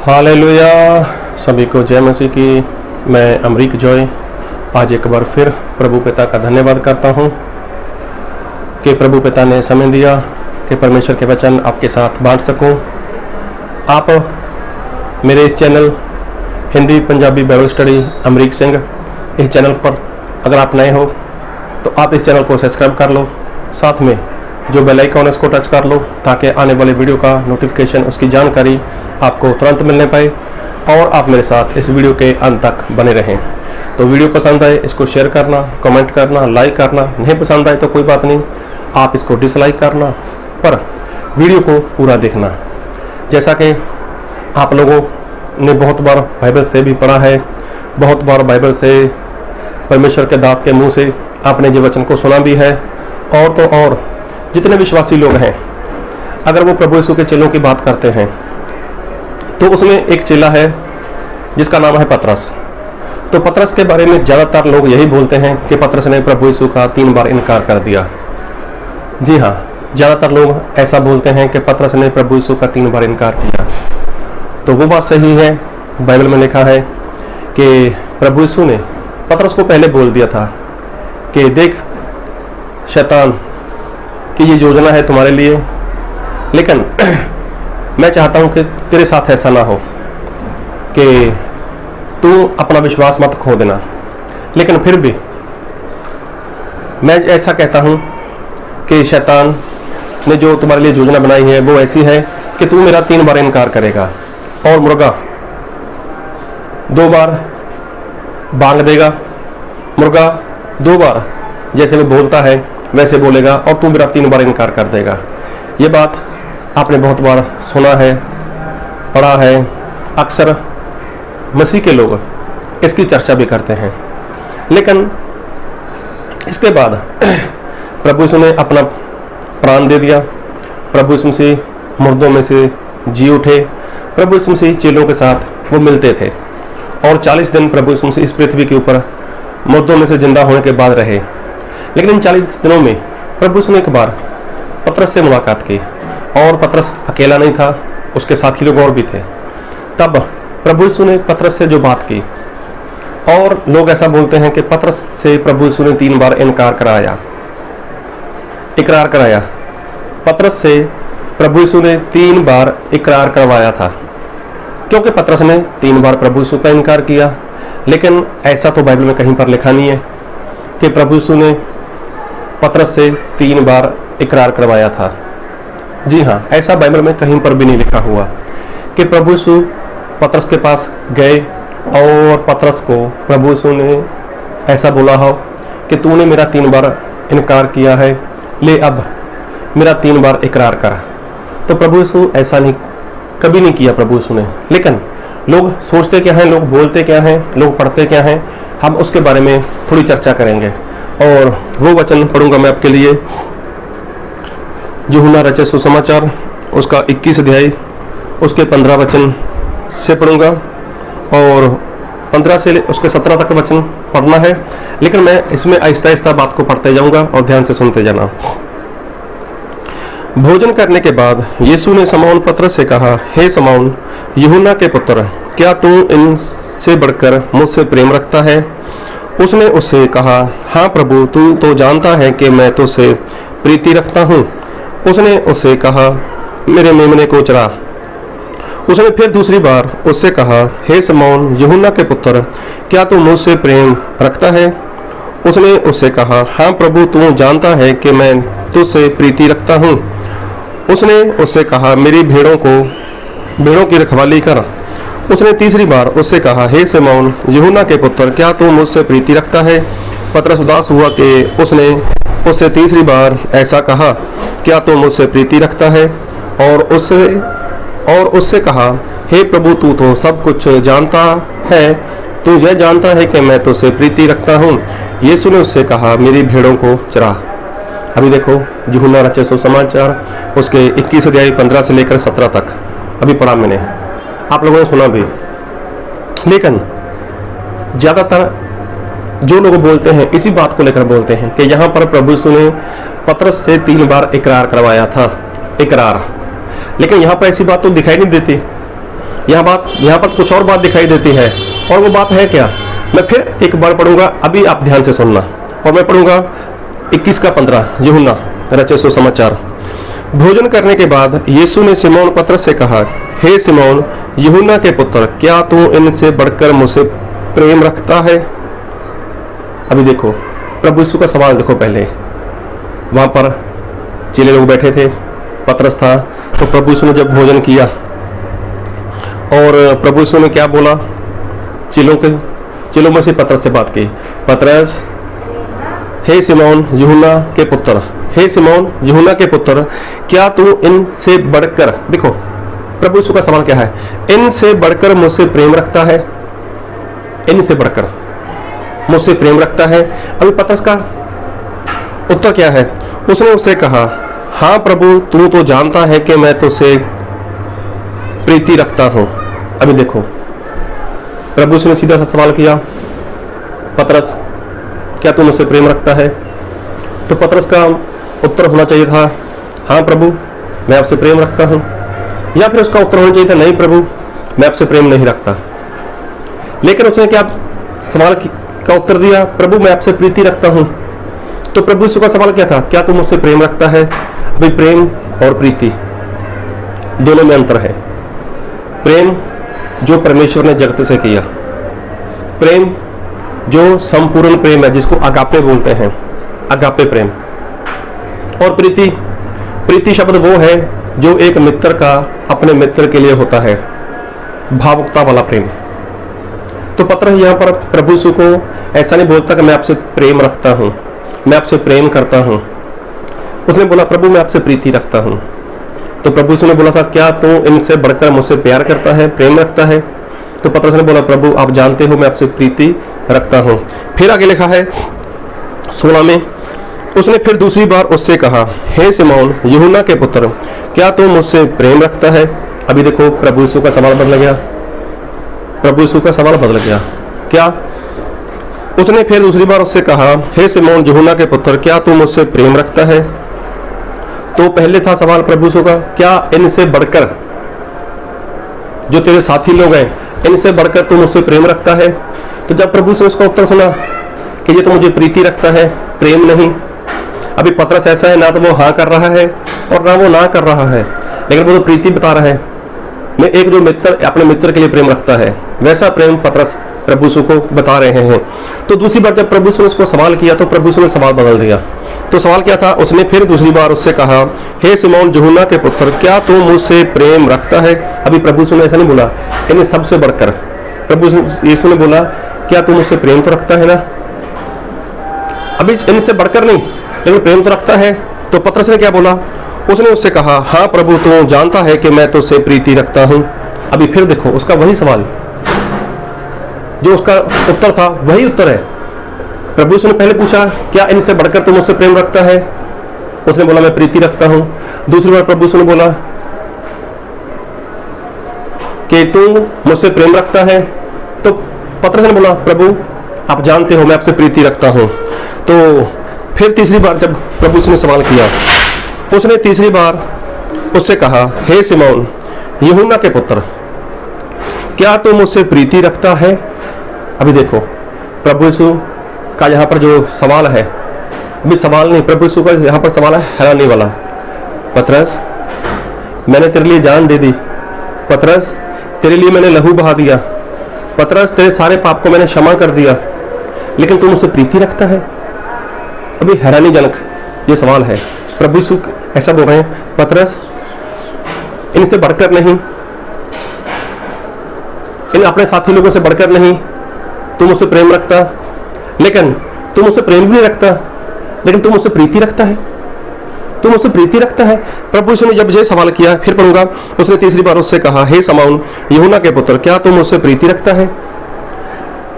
Hallelujah. सभी को जय मसीह की। मैं अमरीक जॉय आज एक बार फिर प्रभु पिता का धन्यवाद करता हूँ कि प्रभु पिता ने समय दिया कि परमेश्वर के वचन आपके साथ बांट सकूँ। आप मेरे इस channel Hindi Punjabi Bible study Amrik Singh इस चैनल पर अगर आप नए हो तो आप इस चैनल को सब्सक्राइब कर लो, साथ में जो बेल आइकन है उसको टच कर लो ताकि आने वाले वीडियो का नोटिफिकेशन, उसकी जानकारी आपको तुरंत मिलने पाए और आप मेरे साथ इस वीडियो के अंत तक बने रहें। तो वीडियो पसंद आए इसको शेयर करना, कमेंट करना, लाइक करना। नहीं पसंद आए तो कोई बात नहीं, आप इसको डिसलाइक करना, पर वीडियो को पूरा देखना। जैसा कि आप लोगों ने बहुत बार बाइबल से भी पढ़ा है, बहुत बार बाइबल से परमेश्वर के दास के मुंह से आपने जो वचन को सुना भी है, और तो और जितने विश्वासी लोग हैं अगर वो प्रभु यीशु के चेलों की बात करते हैं तो उसमें एक चेला है जिसका नाम है पतरस। तो पतरस के बारे में ज़्यादातर लोग यही बोलते हैं कि पतरस ने प्रभु यीशु का 3 बार इनकार कर दिया। जी हाँ, ज़्यादातर लोग ऐसा बोलते हैं कि पतरस ने प्रभु यीशु का 3 बार इनकार किया। तो वो बात सही है। बाइबल में लिखा है कि प्रभु यीशु ने पतरस को पहले बोल दिया था कि देख शैतान की ये योजना है तुम्हारे लिए, लेकिन मैं चाहता हूं कि तेरे साथ ऐसा ना हो कि तू अपना विश्वास मत खो देना। लेकिन फिर भी मैं ऐसा कहता हूं कि शैतान ने जो तुम्हारे लिए योजना बनाई है वो ऐसी है कि तू मेरा 3 बार इनकार करेगा और मुर्गा 2 बार बांग देगा। मुर्गा 2 बार जैसे वो बोलता है वैसे बोलेगा और तू मेरा 3 बार इनकार कर देगा। ये बात आपने बहुत बार सुना है, पढ़ा है। अक्सर मसीह के लोग इसकी चर्चा भी करते हैं। लेकिन इसके बाद प्रभु यीशु ने अपना प्राण दे दिया। प्रभु यीशु मसीह मुर्दों में से जी उठे। प्रभु यीशु मसीह चेलों के साथ वो मिलते थे और 40 दिन प्रभु यीशु मसीह इस पृथ्वी के ऊपर मुर्दों में से जिंदा होने के बाद रहे। लेकिन इन 40 दिनों में प्रभु यीशु ने एक बार पतरस से मुलाकात की और पतरस अकेला नहीं था, उसके साथी लोग और भी थे। तब प्रभु यीशु ने पतरस से जो बात की, और लोग ऐसा बोलते हैं कि पतरस से प्रभु यीशु ने 3 बार इकरार कराया। पतरस से प्रभु यीशु ने 3 बार इकरार करवाया था, क्योंकि पतरस ने 3 बार प्रभु यीशु का इनकार किया। लेकिन ऐसा तो बाइबल में कहीं पर लिखा नहीं है कि प्रभु यीशु ने पतरस से 3 बार इकरार करवाया था। जी हाँ, ऐसा बाइबल में कहीं पर भी नहीं लिखा हुआ कि प्रभु यीशु पतरस के पास गए और पतरस को प्रभु यीशु ने ऐसा बोला हो कि तूने मेरा 3 बार इनकार किया है, ले अब मेरा 3 बार इकरार कर। तो प्रभु यीशु ऐसा नहीं, कभी नहीं किया प्रभु यीशु ने। लेकिन लोग सोचते क्या हैं, लोग बोलते क्या हैं, लोग पढ़ते क्या हैं, हम उसके बारे में थोड़ी चर्चा करेंगे। और वो वचन पढ़ूंगा मैं आपके लिए, यूहन्ना रचित सुसमाचार उसका 21 अध्याय उसके 15 वचन से पढ़ूंगा और 15 से उसके 17 तक वचन पढ़ना है। लेकिन मैं इसमें आहिस्ता आहिस्ता बात को पढ़ते जाऊंगा और ध्यान से सुनते जाना। भोजन करने के बाद यीशु ने शमौन पतरस से कहा, हे शमौन यूहन्ना के पुत्र, क्या तू इनसे बढ़कर मुझसे प्रेम रखता है? उसने उससे कहा, हाँ प्रभु, तू तो जानता है कि मैं तुझसे प्रीति रखता हूँ। उसने उससे कहा, मेरे मेमने को चरा। उसने फिर दूसरी बार उससे कहा, हे शमौन यूहन्ना के पुत्र, क्या तू मुझसे प्रेम रखता है? उसने उससे कहा, हाँ प्रभु, तू जानता है कि मैं तुझसे प्रीति रखता हूँ। उसने उससे कहा, मेरी भेड़ों की रखवाली कर। उसने तीसरी बार उससे कहा, हे शमौन यूहन्ना के पुत्र, क्या तू मुझसे प्रीति रखता है? पतरस उदास हुआ कि उसने उससे तीसरी बार ऐसा कहा, क्या तू मुझसे प्रीति रखता है? और उससे कहा, हे प्रभु, तू तो सब कुछ जानता है, तू यह जानता है कि मैं तुझसे प्रीति रखता हूँ। यीशु ने उससे कहा, मेरी भेड़ों को चरा। अभी देखो यूहन्ना रचित सुसमाचार उसके 21 अध्याय 15 से लेकर 17 तक अभी पढ़ा मैंने, आप लोगों ने सुना भी। लेकिन ज़्यादातर जो लोग बोलते हैं इसी बात को लेकर बोलते हैं कि यहाँ पर प्रभु यीशु ने पतरस से 3 बार इकरार करवाया था, इकरार। लेकिन यहाँ पर ऐसी बात तो दिखाई नहीं देती। यहाँ पर कुछ और बात दिखाई देती है, और वो बात है क्या? मैं फिर एक बार पढ़ूंगा, अभी आप ध्यान से सुनना। और मैं पढ़ूंगा 21 का 15, यूहन्ना रचे सुसमाचार। भोजन करने के बाद यीशु ने सिमोन पतरस से कहा, हे सिमोन यूहन्ना के पुत्र, क्या तू इनसे बढ़कर मुझसे प्रेम रखता है? अभी देखो प्रभु यीशु का सवाल देखो। पहले वहां पर चेले लोग बैठे थे, पतरस था, तो प्रभु यीशु ने जब भोजन किया और प्रभु यीशु ने क्या बोला, चेलों में से पतरस से बात की, पतरस हे सिमोन यूहन्ना के पुत्र, हे सिमोन यूहन्ना के पुत्र, क्या तू इनसे बढ़कर, देखो प्रभु यीशु का सवाल क्या है, इनसे बढ़कर मुझसे प्रेम रखता है? इनसे बढ़कर मुझसे प्रेम रखता है? अभी पतरस का उत्तर क्या है? उसने उससे कहा, हाँ प्रभु, तू तो जानता है कि मैं तुझसे प्रीति रखता हूं। अभी देखो प्रभु ने सीधा सा सवाल किया, पतरस क्या तू मुझसे प्रेम रखता है? तो पतरस का उत्तर होना चाहिए था, हाँ प्रभु मैं आपसे प्रेम रखता हूं, या फिर उसका उत्तर होना चाहिए था, नहीं प्रभु मैं आपसे प्रेम नहीं रखता। लेकिन उसने क्या सवाल का उत्तर दिया, प्रभु मैं आपसे प्रीति रखता हूं। तो प्रभु यीशु का सवाल क्या था, क्या तू मुझसे प्रेम रखता है? अभी प्रेम और प्रीति दोनों में अंतर है। प्रेम जो परमेश्वर ने जगत से किया, प्रेम जो संपूर्ण प्रेम है, जिसको अगापे बोलते हैं, अगापे प्रेम। और प्रीति शब्द वो है जो एक मित्र का अपने मित्र के लिए होता है, भावुकता वाला प्रेम। तो पतरस यहाँ पर प्रभु यीशु को ऐसा नहीं बोलता कि मैं आपसे प्रेम रखता हूँ, मैं आपसे प्रेम करता हूँ। उसने बोला प्रभु मैं आपसे प्रीति रखता हूँ। तो प्रभु यीशु ने बोला था, क्या तू इनसे बढ़कर मुझसे प्यार करता है, प्रेम रखता है? तो पतरस ने बोला, प्रभु आप जानते हो मैं आपसे प्रीति रखता हूँ। फिर आगे लिखा है 16 में, उसने फिर दूसरी बार उससे कहा, हे सिमोन यूहन्ना के पुत्र, क्या तू मुझसे प्रेम रखता है? अभी देखो प्रभु यीशु का सवाल बदल गया, प्रभु यीशु का सवाल बदल गया। क्या? उसने फिर दूसरी बार उससे कहा, हे सिमोन यूहन्ना के पुत्र, क्या तू मुझसे प्रेम रखता है? तो पहले था सवाल प्रभु यीशु का, क्या इनसे बढ़कर, जो तेरे साथी लोग हैं, इनसे बढ़कर तू मुझसे प्रेम रखता है? तो जब प्रभु से उसका उत्तर सुना कि ये तो मुझे प्रीति रखता है, प्रेम नहीं। अभी पतरस ऐसा है, ना तो वो हाँ कर रहा है और ना वो ना कर रहा है, लेकिन वो तो प्रीति बता रहा है। मैं एक जो मित्र अपने मित्र के लिए प्रेम रखता है, वैसा प्रेम पतरस प्रभु यीशु को बता रहे हैं। तो दूसरी बार जब प्रभु यीशु ने उसको सवाल किया तो प्रभु यीशु ने सवाल बदल दिया। तो सवाल क्या था? उसने फिर दूसरी बार उससे कहा, हे सिमोन यूहन्ना के पुत्र, क्या तू मुझसे प्रेम रखता है? अभी प्रभु यीशु ने ऐसा नहीं बोला इन्हें सबसे बढ़कर, प्रभु यीशु ने बोला, क्या तू मुझसे प्रेम तो रखता है ना? अभी इनसे बढ़कर नहीं, लेकिन प्रेम तो रखता है। तो पतरस ने क्या बोला? उसने उससे कहा, हाँ प्रभु तू जानता है कि मैं तुझसे प्रीति रखता हूं। अभी फिर देखो उसका वही सवाल, जो उसका उत्तर था वही उत्तर है। प्रभु यीशु ने पहले पूछा, क्या इनसे बढ़कर तू मुझसे प्रेम रखता है? उसने बोला मैं प्रीति रखता हूं। दूसरी बार प्रभु यीशु ने बोला कि तू मुझसे प्रेम रखता है। तो पतरस ने बोला, प्रभु आप जानते हो मैं आपसे प्रीति रखता हूं। तो फिर तीसरी बार जब प्रभु यीशु ने सवाल किया, उसने तीसरी बार उससे कहा, हे सिमोन यूहन्ना के पुत्र, क्या तू मुझसे प्रीति रखता है? अभी देखो प्रभु यीशु का यहाँ पर जो सवाल है, अभी सवाल नहीं, प्रभु यीशु का यहाँ पर सवाल है हैरानी वाला। पतरस मैंने तेरे लिए जान दे दी, पतरस तेरे लिए मैंने लहू बहा दिया, पतरस तेरे सारे पाप को मैंने क्षमा कर दिया, लेकिन तू मुझसे प्रीति रखता है? अभी हैरानीजनक ये सवाल है। प्रभु यीशु ऐसा बोल रहे हैं, पतरस इनसे बढ़कर नहीं, इन अपने साथी लोगों से बढ़कर नहीं तू मुझसे प्रेम रखता, लेकिन तू मुझसे प्रेम भी नहीं रखता, लेकिन तू मुझसे प्रीति रखता है, तू मुझसे प्रीति रखता है। प्रभु यीशु ने जब ये सवाल किया, फिर पढ़ूंगा, उसने तीसरी बार उससे कहा, हे सिमोन यूहन्ना के पुत्र, क्या तू मुझसे प्रीति रखता है?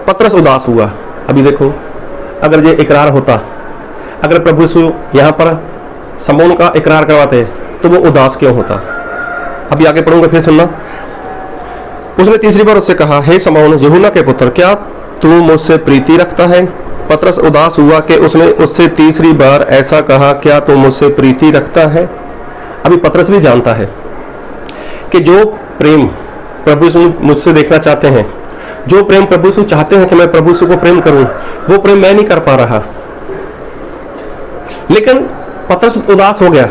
पतरस उदास हुआ। अभी देखो अगर ये इकरार होता, अगर प्रभु यीशु यहाँ पर सिमोन का इकरार करवाते तो वो उदास क्यों होता? अभी आगे पढ़ूंगा, फिर सुनना। उसने तीसरी बार उससे कहा, हे सिमोन यूहन्ना के पुत्र, क्या तू मुझसे प्रीति रखता है? पतरस उदास हुआ कि उसने उससे तीसरी बार ऐसा कहा, क्या तू मुझसे प्रीति रखता है? अभी पतरस भी जानता है कि जो प्रेम प्रभु यीशु मुझसे देखना चाहते हैं, जो प्रेम प्रभु यीशु चाहते हैं कि मैं प्रभु यीशु को प्रेम करूं, वो प्रेम मैं नहीं कर पा रहा। लेकिन पतरस उदास हो गया।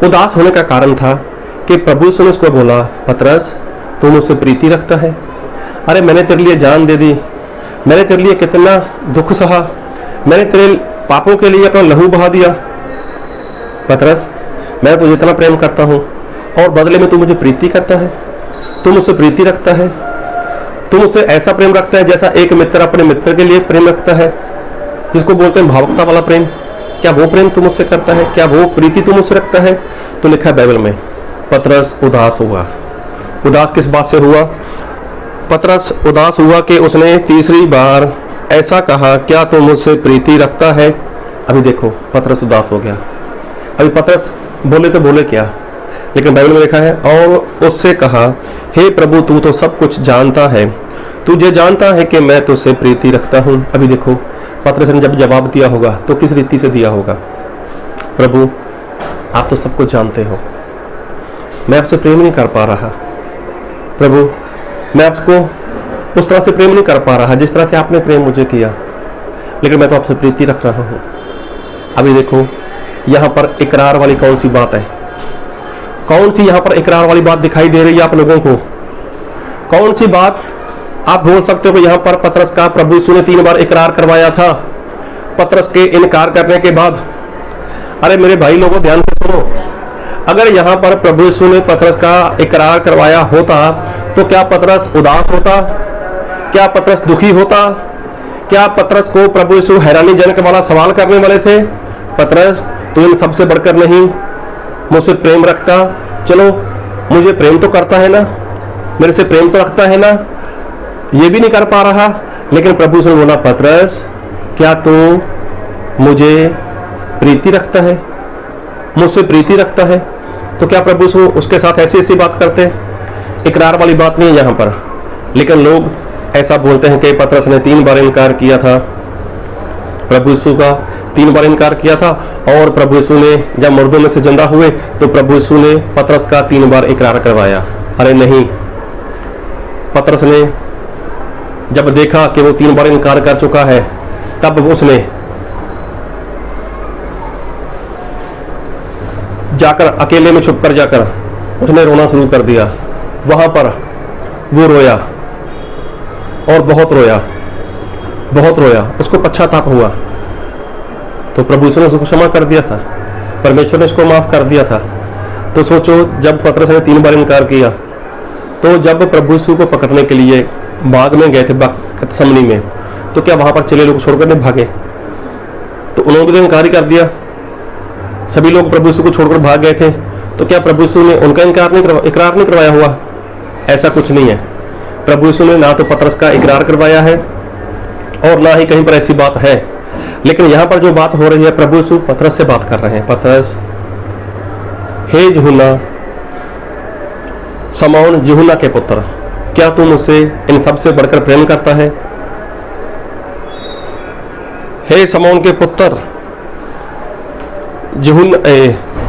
उदास होने का कारण था कि प्रभु यीशु ने उसको बोला, पतरस तू मुझसे प्रीति रखता है? अरे मैंने तेरे लिए जान दे दी, मैंने तेरे लिए कितना दुख सहा, मैंने तेरे पापों के लिए अपना लहू बहा दिया। पतरस मैं तुझे इतना प्रेम करता हूं और बदले में तू मुझे प्रीति करता है, तू मुझसे प्रीति रखता है, तू मुझसे ऐसा प्रेम रखता है जैसा एक मित्र अपने मित्र के लिए प्रेम रखता है, जिसको बोलते हैं भावुकता वाला प्रेम। क्या वो प्रेम तू मुझसे करता है? क्या वो प्रीति तू मुझसे रखता है? तो लिखा है बाइबल में, पतरस उदास हुआ। उदास किस बात से हुआ? पतरस उदास हुआ कि उसने तीसरी बार ऐसा कहा, क्या तू मुझसे प्रीति रखता है? अभी देखो पतरस उदास हो गया। अभी पतरस बोले तो बोले क्या, लेकिन बाइबल में लिखा है, और उससे कहा, हे प्रभु तू तो सब कुछ जानता है, तुझे जानता है कि मैं तुझसे प्रीति रखता हूं। अभी देखो पतरस ने जब जवाब दिया होगा तो किस रीति से दिया होगा, प्रभु आप तो सब कुछ जानते हो, मैं आपसे प्रेम नहीं कर पा रहा, प्रभु मैं आपको उस तरह से प्रेम नहीं कर पा रहा जिस तरह से आपने प्रेम मुझे किया, लेकिन मैं तो आपसे प्रीति रख रहा हूं। अभी देखो यहां पर इकरार वाली कौन सी बात है? कौन सी यहां पर इकरार वाली बात दिखाई दे रही है आप लोगों को? कौन सी बात आप बोल सकते हो कि यहां पर पतरस का प्रभु यीशु ने 3 बार इकरार करवाया था पतरस के इनकार करने के बाद? अरे मेरे भाई लोगों ध्यान से सुनो, अगर यहां पर प्रभु यीशु ने पतरस का इकरार करवाया होता तो क्या पतरस उदास होता? क्या पतरस दुखी होता? क्या पतरस को प्रभु यीशु हैरानीजनक वाला सवाल करने वाले थे, पतरस तू इन सबसे बढ़कर नहीं मुझसे प्रेम रखता? चलो मुझे प्रेम तो करता है ना, मेरे से प्रेम तो रखता है ना, ये भी नहीं कर पा रहा। लेकिन प्रभु यीशु ने बोला, पतरस क्या तू मुझे प्रीति रखता है, मुझसे प्रीति रखता है? तो क्या प्रभु यीशु उसके साथ ऐसी ऐसी बात करते? इकरार वाली बात नहीं है यहाँ पर। लेकिन लोग ऐसा बोलते हैं कि पतरस ने 3 बार इनकार किया था, प्रभु यीशु का 3 बार इनकार किया था, और प्रभु यीशु ने जब मुर्दों में से जिंदा हुए तो प्रभु यीशु ने पतरस का 3 बार इकरार करवाया। अरे नहीं, पतरस ने जब देखा कि वो 3 बार इनकार कर चुका है, तब उसने जाकर अकेले में छुप कर जाकर उसने रोना शुरू कर दिया। वहां पर वो रोया और बहुत रोया, बहुत रोया, उसको पश्चाताप हुआ। तो प्रभु यीशु ने उसको क्षमा कर दिया था, परमेश्वर ने उसको माफ कर दिया था। तो सोचो जब पतरस ने 3 बार इनकार किया, तो जब प्रभु यीशु को पकड़ने के लिए बाग में गए थे, गतसमनी में, तो क्या वहां पर चेले लोग छोड़कर नहीं भागे? तो उन्होंने तो इनकार ही कर दिया। सभी लोग प्रभु यीशु को छोड़कर भाग गए थे, तो क्या प्रभु यीशु ने उनका इकरार नहीं करवाया हुआ? ऐसा कुछ नहीं है। प्रभु यीशु ने ना तो पतरस का इकरार करवाया है और ना ही कहीं पर ऐसी बात है। लेकिन यहां पर जो बात हो रही है, प्रभु यीशु पतरस से बात कर रहे हैं। पतरस, हे यूहन्ना, शमौन यूहन्ना के पुत्र, क्या तू मुझसे इन सबसे बढ़कर प्रेम करता है? हे शमौन के पुत्र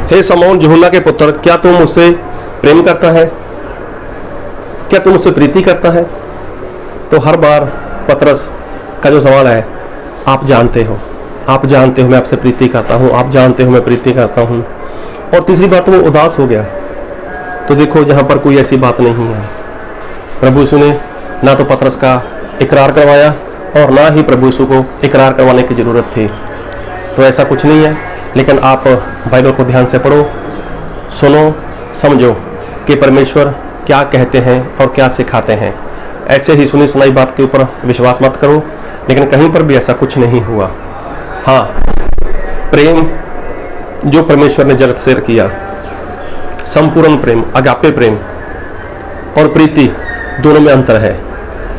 हे शमौन यूहन्ना के पुत्र, क्या तू मुझसे प्रेम करता है? क्या तू मुझसे प्रीति करता है? तो हर बार पतरस का जो सवाल है, आप जानते हो, आप जानते हो मैं आपसे प्रीति करता हूं, आप जानते हो मैं प्रीति करता हूं। और तीसरी बात तो वो उदास हो गया। तो देखो यहां पर कोई ऐसी बात नहीं है। प्रभु यीशु ने ना तो पतरस का इकरार करवाया और ना ही प्रभु यीशु को इकरार करवाने की जरूरत थी। तो ऐसा कुछ नहीं है। लेकिन आप बाइबल को ध्यान से पढ़ो, सुनो, समझो कि परमेश्वर क्या कहते हैं और क्या सिखाते हैं। ऐसे ही सुनी सुनाई बात के ऊपर विश्वास मत करो। लेकिन कहीं पर भी ऐसा कुछ नहीं हुआ। हाँ, प्रेम जो परमेश्वर ने जगत से किया, संपूर्ण प्रेम, अगापे प्रेम और प्रीति, दोनों में अंतर है।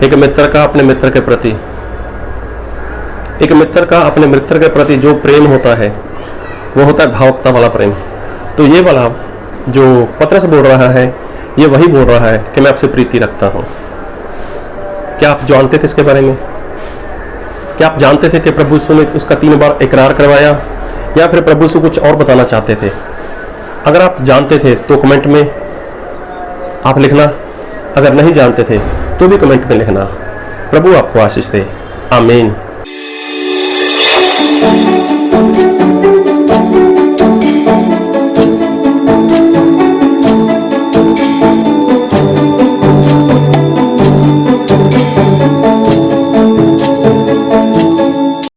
एक मित्र का अपने मित्र के प्रति, एक मित्र का अपने मित्र के प्रति जो प्रेम होता है वो होता है भावुकता वाला प्रेम। तो ये वाला जो पतरस बोल रहा है, ये वही बोल रहा है कि मैं आपसे प्रीति रखता हूं। क्या आप जानते थे इसके बारे में? क्या आप जानते थे कि प्रभु यीशु ने उसका 3 बार इकरार करवाया, या फिर प्रभु यीशु कुछ और बताना चाहते थे? अगर आप जानते थे तो कमेंट में आप लिखना अगर नहीं जानते थे तो भी कमेंट में लिखना। प्रभु आपको आशीष दे। आमीन।